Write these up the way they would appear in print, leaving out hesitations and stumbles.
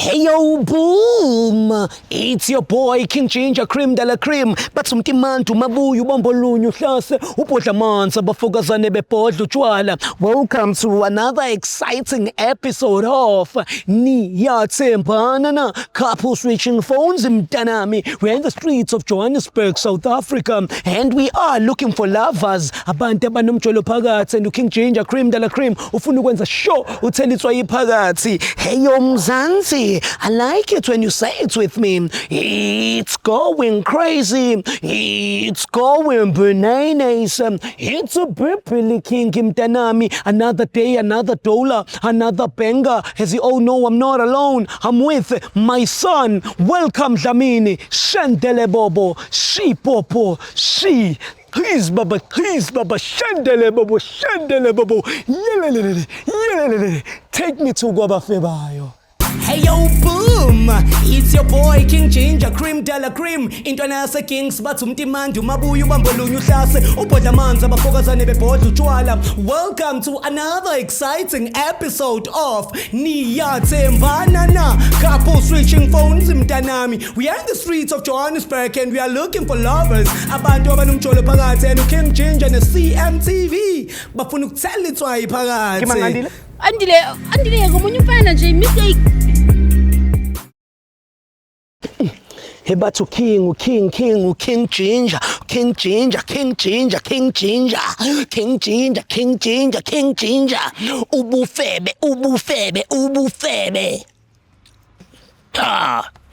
Hey yo, boom! It's your boy King Ginger, cream de la cream. Bathi umtimantu mabuyu bombolunyu uhlase ubhodla amanzi abafokazane bebhodla utshwala. Welcome to another exciting episode of Niyathembana na couple switching phones mntanami. We're in the streets of Johannesburg, South Africa, and we are looking for lovers. Abantu abanomjolo phakathi and King Ginger, cream de la cream. Ufuna ukwenza show uthelitswa iphakathi. Hey yo Mzansi, I like it when you say it with me. It's going crazy. It's going bananas. It's a Billy King mtanami. Another day, another dollar, another banger. As you all know, I'm not alone. I'm with my son. Welcome Dlamini. Shandele Bobo. She Popo. She. Please Baba, Shandele Bobo, Shandele Bobo. Take me to Guaba Febayo. Hey yo, boom! It's your boy King Ginger, cream de la cream. Intwana Kings, bathi umtimandu mabuyu bombolunyu uhlase ubhodla amanzi abafokazane bebhodla utshwala. Welcome to another exciting episode of Niyathembana na couple switching phones mntanami. We are in the streets of Johannesburg and we are looking for lovers. Abantu abanomjolo phakathi and King Ginger ne CMTV bafuna ukuthelitswa iphakathi. Kimangandile? Andile ngomunye umfana nje mistake. Hey, but King Ginger, King Ginger. Ubufebe.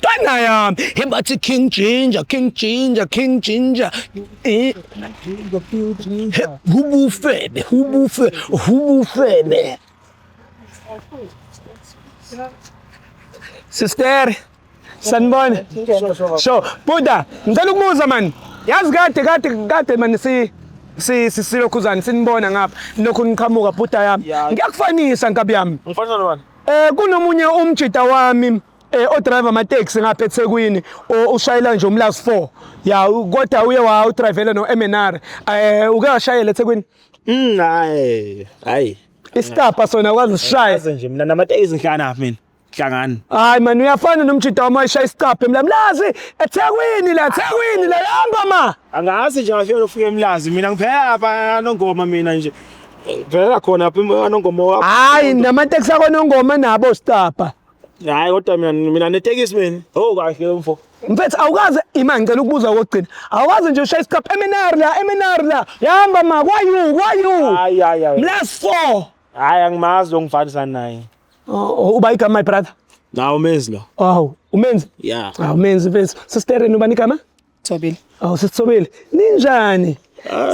Dana yam. Hey, but King Ginger. Ubufebe. Sister, sanibona. So, Buddha, ngicela ukubuza man. Yazi kade man silokhuzana sinibona ngapha. Lokhu niqhamuka Buddha yami. Ngiyakufanisa nkabi yami. Ngifana nobani? Kunomunye umjida wami o-driver ama-taxi ngapha eThekwini ushayela nje umlazi 4. Ya kodwa uye wa-drivela no-MNR. Uke washayela eThekwini? Hayi. Isitapa sona kwazi usishaya. Yazi nje mina namatekisi ngihlangana mina. Hlangana. Hayi man uyafana nomjida wami washaya isicaphe mlazi eThekwini la yamba ma. Angazi nje ngafika ufike emlazi mina ngiphela apha nongoma mina nje. Vela khona apha nongoma wakho. Hayi namateksi akonongoma nabo stapa. Hayi kodwa mina netekisi mina. Oh kahle mfo. Mfethu awukaze imani ngicela ukubuza okugcina. Awukaze nje ushaya isicaphe MNR la. Yamba ma kwayu. Hayi. Mlazi 4. Hayi angimazi ongifanisa naye. Uba igama my brother. Umenzi lo. Oh, umenzi? Yeah. Umenzi mfethu. Sistereni ubani igama? Thobile. Sisithobile. Ninjani?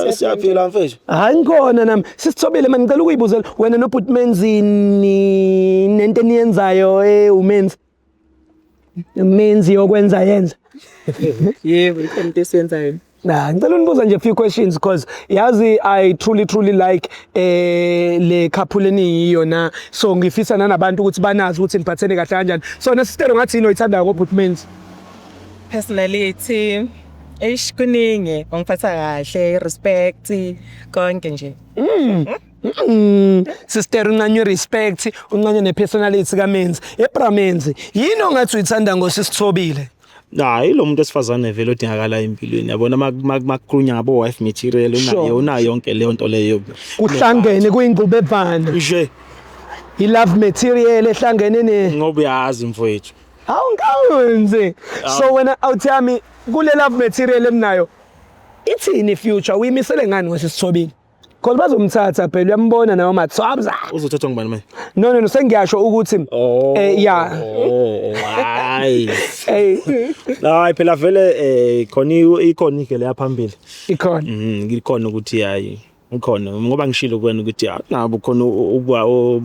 Siyaphila mfethu. Hayi ngikona nami. Sisithobile manje ngicela ukuyibuzela wena noBhuti Menzini nento eniyenzayo umenzi. Umenzi yokwenza yenza. Yebo, into esiyenzayo. Ngicela unibuza nje a few questions because yazi I truly like le couple eniyiyo na so ngifisa nabantu ukuthi banazi ukuthi niphathene kahle kanjani. So na sister ngathi yini oyithandayo ngoBhuti Menzi? Personality, kuningi, ongiphatha kahle, respect, konke nje. Sister uncane respect, uncane nepersonality kaMenzi. Ebra Menzi, yini ongathi uyithanda ngosisithobile? Hayi lo muntu esifazane vele odingakala empilweni yabona makukhulunywa ngabo wife material unayo yonke leyo nto leyo kuhlangene kuyingqube evana nje I love material ehlangene ne ngoba uyazi mfowethu awungawenze so wena awuthami kule love material emnayo ithini future uyimisele ngani ngosisithobile because bazomthatha phela uyambona nawo mathwabza uzothathwa ngubani manje no sengiyasho ukuthi hayi hayi phela vele ikhona igele yaphambili ikhona ukuthi hayi ngikhona ngoba ngishilo kuwena ukuthi nabo khona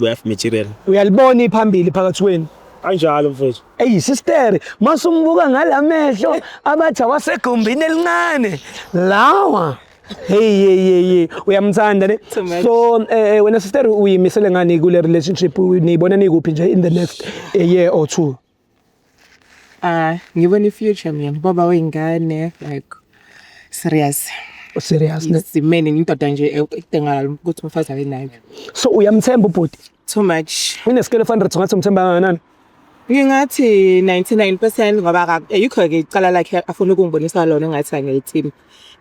wife material uyalibona iphambili phakathi wenu kanjalo mfethu sister masumbuka ngalamehlo abathi wasegumbini elincane lawa hey uyamthanda ne so wena sister uyimisele ngani kule relationship niyibona nikuphi nje in the next year or two ngibona ifuture mina baba wengane like serious ne simene indoda nje ekudingala ukuthi umfazi abe nayo so uyamthemba ubhuti too much une scale of 100 ngathi umthemba kangakanani Ngingathi 99% ngoba ayikho-ke icala lakhe afuna ukungibonisa lona engathi angiyithini.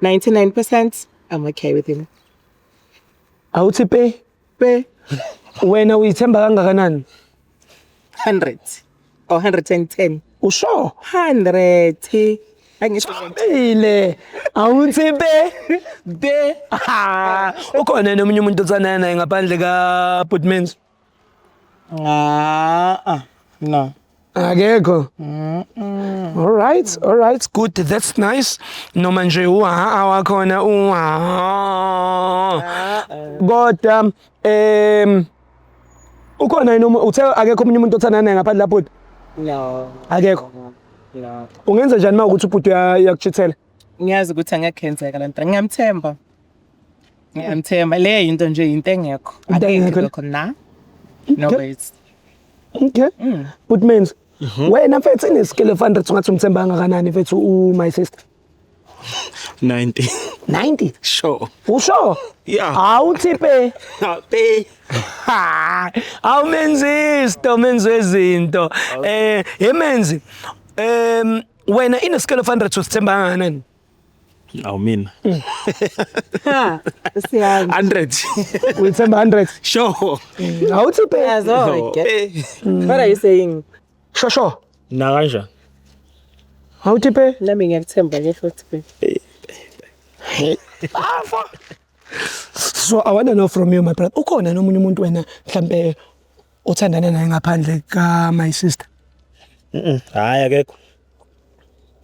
99% I'm okay with him. Awuthi pe? Pe Wena uyithemba kangakanani? 100 or 110. Usho? 100. Angisho Ile. Awuthi pe? Be. Ukhona nomunye umuntu othanda naye ngaphandle ka Putmans? No. Akekho. All right, good. That's nice. Noma nje wakhona kodwa ukhona noma uthe akekho omunye umuntu othanda naye ngaphandle lapho? No. Akekho. No. Ungenza njani mawukuthi ubhuti uyakuchithela? Ngiyazi ukuthi angekenzeka lento. Ngiyamthemba. Le into nje into engekho. Akekho na. No ways. Okay. Putmans. Wena mfethu ineskill of 100 ungathi umthemba kangakanani mfethu my sister? 90. 90? Sure. Usho? Yeah. Awuthi pe? Pe. Awumenzisto menzo izinto. Yemenzi. Wena ineskill of 100 usithemba kangakanani? Awu mina. Siyazi. 100. Uyithemba 100? Sure. Awuthi pe? What are you saying? Shosho. Na kanjani? Awuthi pe? Nami ngiyakuthemba nje futhi pe. So I want to know from you my brother. Ukhona nomunye umuntu wena mhlambe othandana naye ngaphandle ka my sister? Hayi akekho.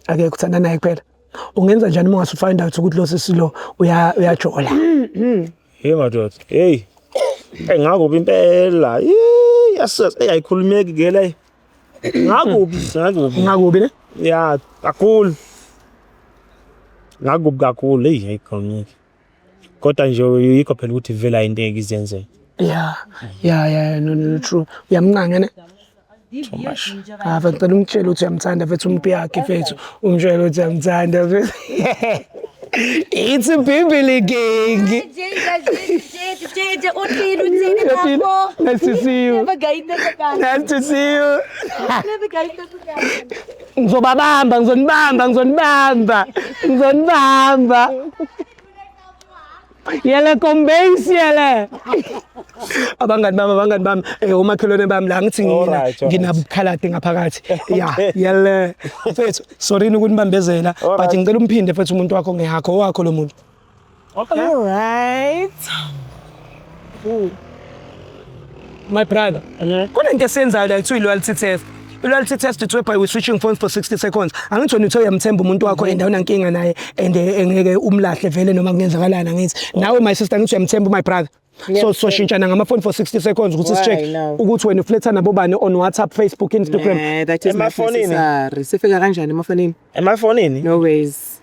Akekho uthandana naye kuphela. Ungenza njani uma ngase find out ukuthi lo sisilo uyajola? Hey madoda. Hey. Ngakubi impela. Yasazi ayikhulumeki ke la. Ngakubi ne? Yeah, kakhulu. Kakhulu ayikhulumeki. Kodwa nje yikho phela ukuthi vela into engeke izenze. Yeah, no true. Uyamncanga ne? So much. Ngicela ungitshela ukuthi uyamthanda mfethu umpi yakhe mfethu. Umtshela ukuthi uyamthanda mfethu. It's a Bibli gang. Nice to see you. Nice to see you. Ngizonibamba. Yele kombesi yele. Abangani bami umakhelwane bami la ngithi nginabukhalade ngaphakathi. Yeah, yele. Mfethu, sorry ukunibambezela, but ngicela umphinde mfethu umuntu wakho ngehakho wakho lo muntu. Okay. All right. My brother. Kunento esenzayo la kuthiwa loyalty test. I-loyalty test it's whereby we switching phones for 60 seconds. Angithi wena uthe uyamthemba umuntu wakho and awunankinga naye and engeke umlahle vele noma kungenzakalana ngithi. Nawe my sister ngithi uyamthemba my brother. So shintshana ngama-phone for 60 seconds ukuthi si-check ukuthi wena ufletha nabo bani on WhatsApp, Facebook, Instagram. That is necessary. Sifika kanjani emafonini? Emafonini? No ways.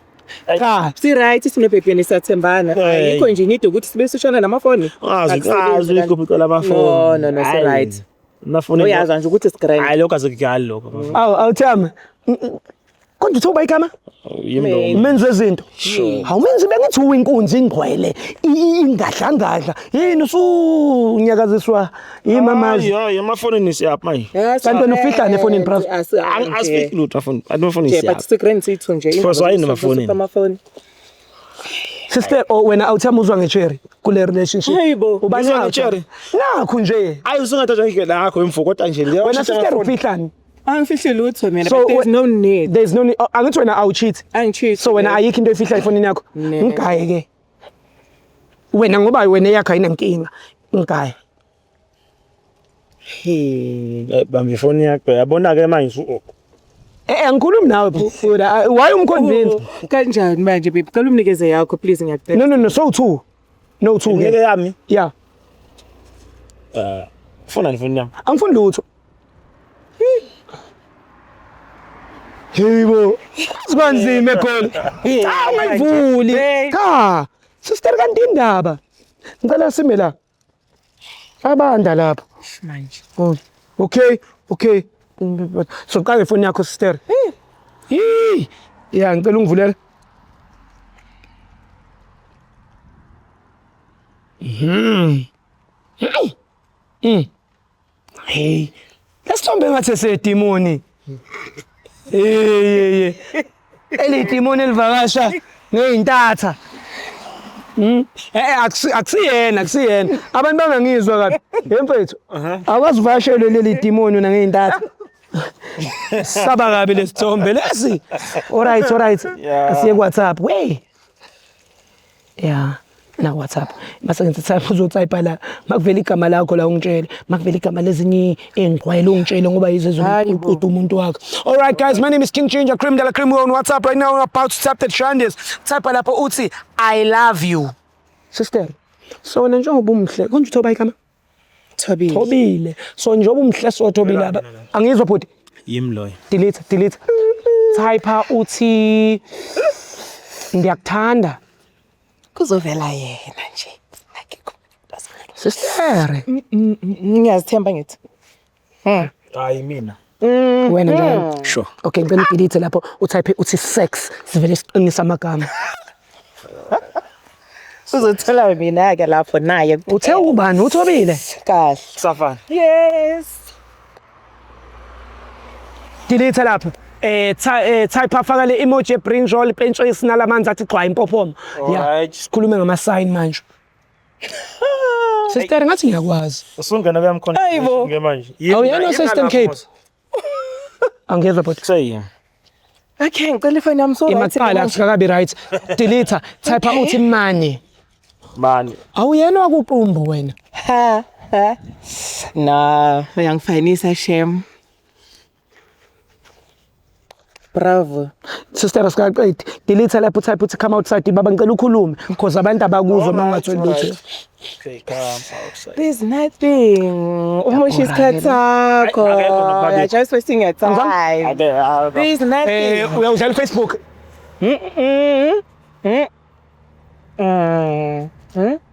Cha, Si-right sinebhebhi nisathembana. Ayikho nje need ukuthi sibe sishona namafoni. Ngazi ukuphola amafoni. No, si-right. Amafoni. Uyazi nje ukuthi sigrand. Hayi lokho azekuyali lokho. Awuthama. Kodwa uthoba igama? Umenzi wezinto. Awumenzi bengithi uwinkunzi ingcwele ingadlangadla. Yini usunyakaziswa imamazi? Hayi emafonini siyapha manje. Kanti wena ufihlane efonini brother? Asifiki lutho afoni. Amafoni siyapha. But sigrand sithu nje. Because why namafonini? Sister wena awuthama uzwa ngecherry kule relationship. Hayibo. Ubani ngecherry? Nakho nje. Hayi usungathatha ngeke lakho imfo kodwa nje leyo. Wena sister ufihlane. Angifihli lutho mina, but there's no need. There's no need. Angithi wena awucheat. Angicheat. So wena ayikho into efihla efonini yakho. Ngigaye ke. Wena ngoba wena yakho ayinankinga. Ngigaye. Bamba ifoni yakho yabona ke manje Angikhulumi nawe bhuda. Why umconvince? Kanjani manje baby? Cela umnikeze yakho please ngiyacela. No, so two. No two. ngeke yami. Yeah. Funa ifoni yami. Angifuni lutho. Yebo. Sibanzime khona. Ungayivuli. Cha. Sister kanti indaba. Ngicela sime la. Abanda lapha. Manje. Okay. So qale ifoni yakho sister. Yeah, ngicela ungivulela. Hey, let's Lesithombe ngathi sedimoni. Elidimoni elivakasha ngeintatha. Akusiyena. Abantu bangangizwa kabi. Yemfethu. Awazivashele leli dimoni una ngeintatha. Saba kabi lesithombe lesi. Alright. Asiye WhatsApp. Wey. Yeah. Na WhatsApp. Mase ngithi type uzotype la. Makuvela igama lakho la ungitshele. Makuvela igama lezinye engqwayile ungitshele ngoba yizo uqoqa umuntu wakho. Alright guys, my name is King Ginger Cream de la Cream. We're on WhatsApp right now. We're about to tap the Shandies. Type lapho uthi I love you. Sister. So njengoba umhle, konje uthoba igama? Thobile. So njengoba umhle so thobile aba. Angizwa bhuti. Yimloyo. Delete. Type uthi ngiyakuthanda. Kuzovela yena nje. Sister. Ngiyazithemba ngithi. Hayi mina. Wena njalo. Sure. Okay, ngicela delete lapho utype uthi sex sivele siqinisa amagama. Uzothola mina ke lapho naye. Uthe ubani uthobile? Kahle. Safana. Yes. Delete lapho. Type afaka le emoji brinjol ipentsho isinalamandla athi qwa impophoma. Alright. Sikhulume ngama sign manje. Sister ngathi ngiyakwazi. Usungena kuyamkhona Hayibo. ngemanje. Awuyena System Cape. Angeza but Say. Okay, ngicela ifoni yami so imaqala asikakabi right. Delete type uthi mani. Mani. Awuyena wakuqumbu wena. Ha. Na, uyangifanisa shem. Bravo. Sister asikaqedi. Delete lapho type uthi come outside baba ngicela ukhulume because abantu abakuzwa mangatholi lutho. Okay, come outside. There's nothing. Umusha isikhathi sakho. You're just wasting your time. There's nothing. Uyawudlala Facebook?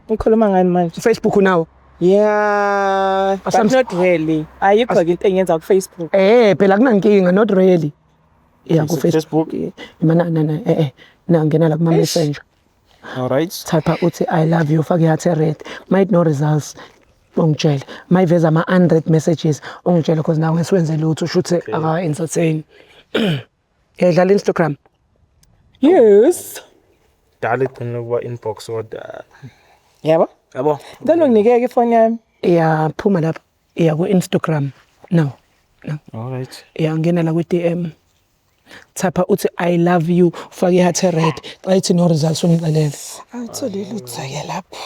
Ukhuluma ngani manje? Facebook unawo? Yeah, but not really. Ayikho into engenza ku Facebook. Phela kunankinga not really. Yeah, ku Facebook. Mana na ngena la kuma Messenger. All right. Type uthi I love you fake heart red. Might no results. Ungitshela. Mayiveza ama 100 messages ungitshela because nawe siwenze lutho shuthe aka entertain. Edlala Instagram. Yes. Dale khona kuba inbox order. Yabo? Then unginike ifoni yami. Yeah, phuma lapha. Yeah, ku Instagram. No. All right. Yeah, ngena la ku DM. Type uthi I love you fake heart red. Ayithi no results ungixelele. Awuthole lutho ke lapho.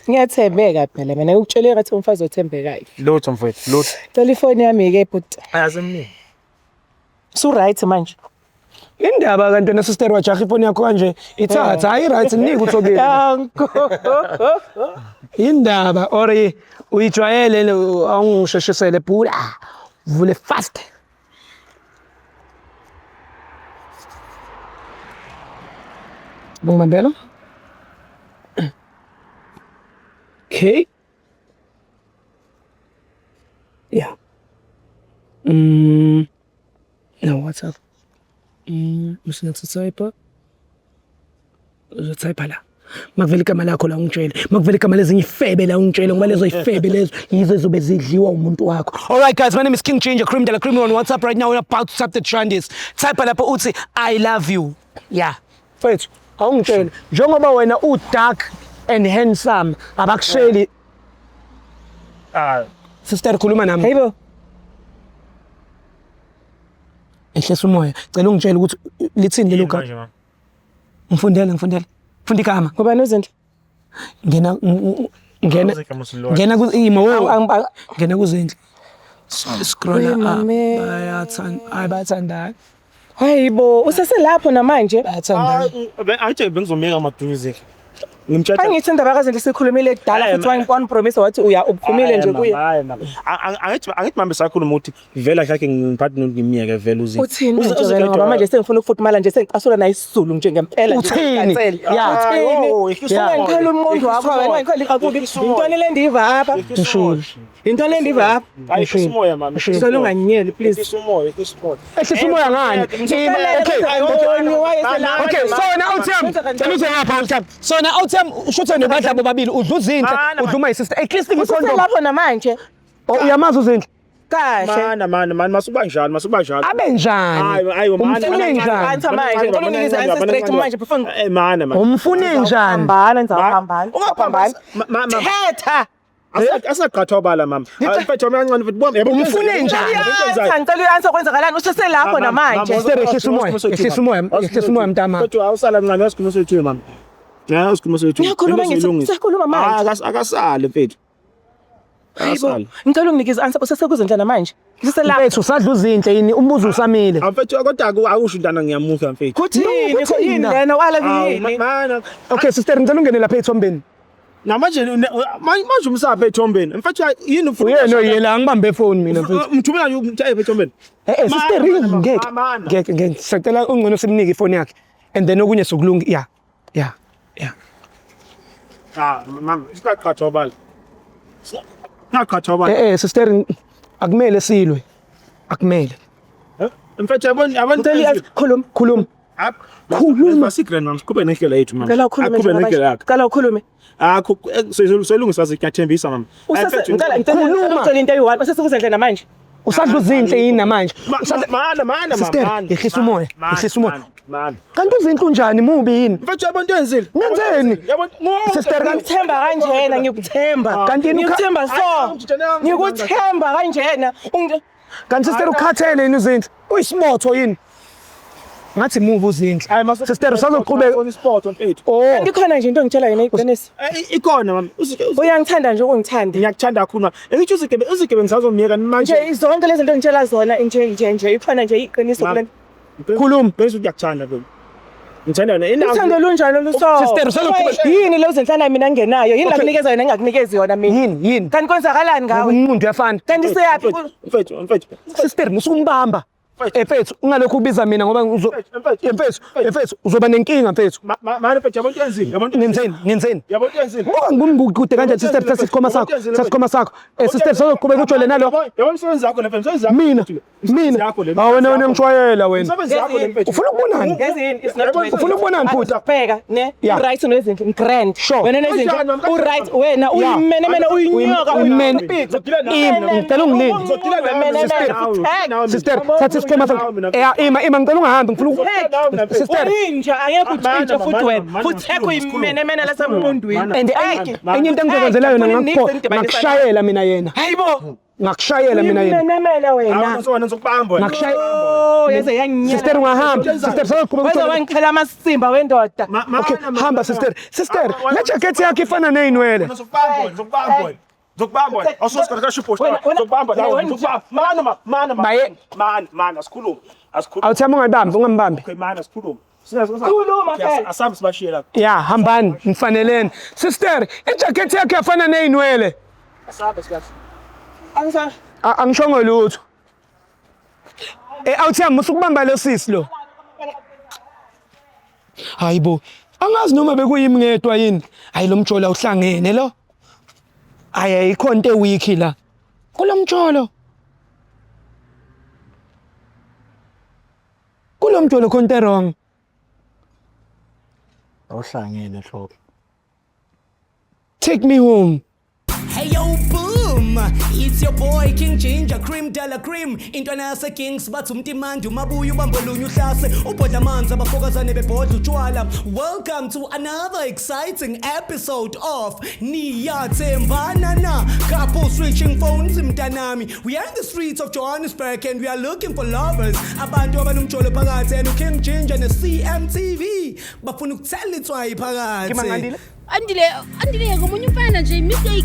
Ngiyathembeka phela mina ukutshela ngathi umfazi othembekayo. Lutho mfowethu, lutho. Cela ifoni yami ke but Ayazimini. Su right manje. Indaba kanti wena sister wajaha ifoni yakho kanje ithatha hayi right nike uthobile. Danko. Indaba ori uyijwayele awungisheshisele bhula. Vule fast. Bongibambela. Okay. Yeah. No, what's up? Usingathi type. Uzotype la. Makuvela igama lakho la ungitshele. Makuvela igama lezinye ifebe la ungitshele ngoba lezo ifebe lezo yizo ezobe zidliwa umuntu wakho. Alright guys, my name is King Ginger Cream de la Cream on WhatsApp right now. We're about to tap the Shandies. Type lapho uthi I love you. Yeah. Mfethu, awungitshele njengoba wena dark and handsome abakusheli. Sister khuluma nami. Hayibo. Ehlisa umoya. Cela ungitshele ukuthi lithini lelo gama. Ngifundele. Funda igama. Ngoba nozinto. Ngena ku email. Ngena kuzindle. Scroll up. Bayathanda. Hayibo, useselapho namanje. Bayathanda. Ayithi bengizomeka amaduze. Ngimthatha. Angithi indaba kazinto sikhulumile kudala futhi wangikon promise wathi uphumile nje kuye. Angithi mambe sakhuluma ukuthi vela yakhe ngiphathi ngimiyeke vela uzi. Uthini ngoba manje sengifuna ukufudumala nje sengicasula na isizulu nje ngempela nje. Uthini? Yeah, uthini? Ungikhela umuntu wakho wena ungikhela akubi. Intoni le ndiva apha? Intoni le ndiva apha? Ayisimoya mama. Solo unganyinyeli please. Isimoya. Ehlisa umoya ngani? Okay, so now Utham. So now Utham ushuthe nebadla bobabili udla uzinhle udluma isister. At least Uselapho namanje. Uyamazi uzinhle. kahle Man masuba njalo. Abe njani? Hayi man. Umfune njani? answer manje ngicela unginikeze answer straight manje before Man. Umfune njani? hambana ngizohambana Ungaphambana. thetha Asaqhathwa bala mama. Mfethu amancane futhi bombe. Umfune njani? ngicela uyanswer kwenzakalani useselapho namanje Sister ehlisa umoya mntama. Mfethu awusala mncane yasikhuluma sethu mama. Ja usikhuluma sethu. Ngiyakhuluma ngithi sakhuluma manje Akasale mfethu. hayibo ngicela unginikeze answer usesekuze njani manje useselapho Mfethu sadla uzinhle yini umbuzo usamile. Mfethu kodwa akusho intana ngiyamuka mfethu. kuthini kuthini yini na? lena wala yini Man. Okay sister ngicela ungene lapha ethombeni. Namanje manje umsapha ethombeni. Mfethu yini ufuna? Uyena oyela ngibambe phone mina mfethu. Mthumela umthayi ethombeni. Sister ngeke sicela ungcono simnike ifone yakhe and then okunye sokulunga yeah. Mama isaqhathwa bala. Naqhathwa bala. Sister akumele silwe. Akumele. Mfethu yabona khuluma Khuluma. Khuluma secret mama sikhuphe nehlelo yethu mama. Ngicela ukhulume ngicela ukhulume Soyilungisa siyathembisa mama. ngicela into eyi-1 usesekuze njani namanje Usadla uzinhle yini namanje? Mana Sister ehlisa umoya. Man. Kanti uzinhle unjani mubi yini? Mfethu yabona into enzile. Ngenzeni? Yabona Sister ngikuthemba kanjena ngikuthemba Kanti yini ngikuthemba so ngikuthemba kanjena kanti sister ukhathele yini uzinhle? Uyisimotho yini? Ngathi move uzinhle. Sister usazoqhubeka on spot mfethu. Oh. ngikhona nje into engitshela yona iqiniso Ikona mama. uyangithanda nje ungithande Ngiyakuthanda kakhulu mama. Ngithi uzigebe ngizazomyeka manje. nje zonke lezi zinto engitshela zona nje ikhona nje iqiniso kule Khuluma. Bese uyakuthanda lo. Ngithanda yona uthando lunjani luso Sister, usazoqhubeka. yini lezo zinhlana mina ngingenayo yini la kunikeza yona engakunikezi yona mina Yini? kanti konzakalani ngawe Umuntu uyafana. kanti seyaphi mfethu. Sister musukumbamba. Mfethu ungalokhu ubiza mina ngoba mfethu uzoba nenkinga mfethu. Manje mfethu yabona into enzile. Ngenzeni. Yabona into enzile. Ngikude kanje sister sasikhoma sakho. Sister sazoqhubeka utshole nalo. Yabona umsebenzi wakho lapha umsebenzi wakho. Mina. Wena ngishwayela wena. Umsebenzi wakho le mfethu. Ufuna ukubonani? ngezini it's not Ufuna ukubonani futhi? bheka ne Yeah. right nezinto grand Sure. wena nezinto right wena uyimene uyinyoka Ngicela ungilinde. Sister thatha isikhoma sakho. Ima ngicela ungahambi ngifuna sister uyinja angeke utshintshe futhi wena futhi ekuyimene lasemqondweni and enye into engizokwenzela yona ngakushayela mina yena. hayibo Ngakushayela mina yena. uyimene wena Awona ngizokubamba. oh yaze yanginyela Sister ungahamba. Sister sazoqhubeka weza utshole. wangikhela amasimba wendoda Okay, hamba sister. Sister, le jacket yakhe ifana neyinwele. Ngizokubamba. Awusosikhala kashiposta. Ngizokubamba lawo. Man asikhuluma. Awuthemba ungayibambi. Okay man asikhuluma. khuluma ke Asambe sibashiye lapha. Yeah, hambani, nifanelene. Sister, ijacket yakhe yafana neyinwele. Asambe sikahle. angisa Angishongo lutho. Awuthemba musukubamba lo sisi lo. Hayibo, angazi noma bekuyimi ngedwa yini. Hayi lo mjola uhlangene lo. Ayikho into eweek la. Kulomjolo. Kulomjolo konke wrong. Awuhlangene hlobo. Take me home. Hey yo boom, it's your boy King Ginger Cream Della Cream intwana yase Kings bathi umtimandi umabuya ubambo lunye uhlase ubhodla amanzi abafokazane bebhodla utshwala. Welcome to another exciting episode of Niyathembana na couple switching phones mntanami. We are in the streets of Johannesburg and we are looking for lovers. Abantu abanomjolo phakathi and King Ginger ne CMTV bafuna ukuthela itswayi phakathi. Andile ngomunye umfana nje mistake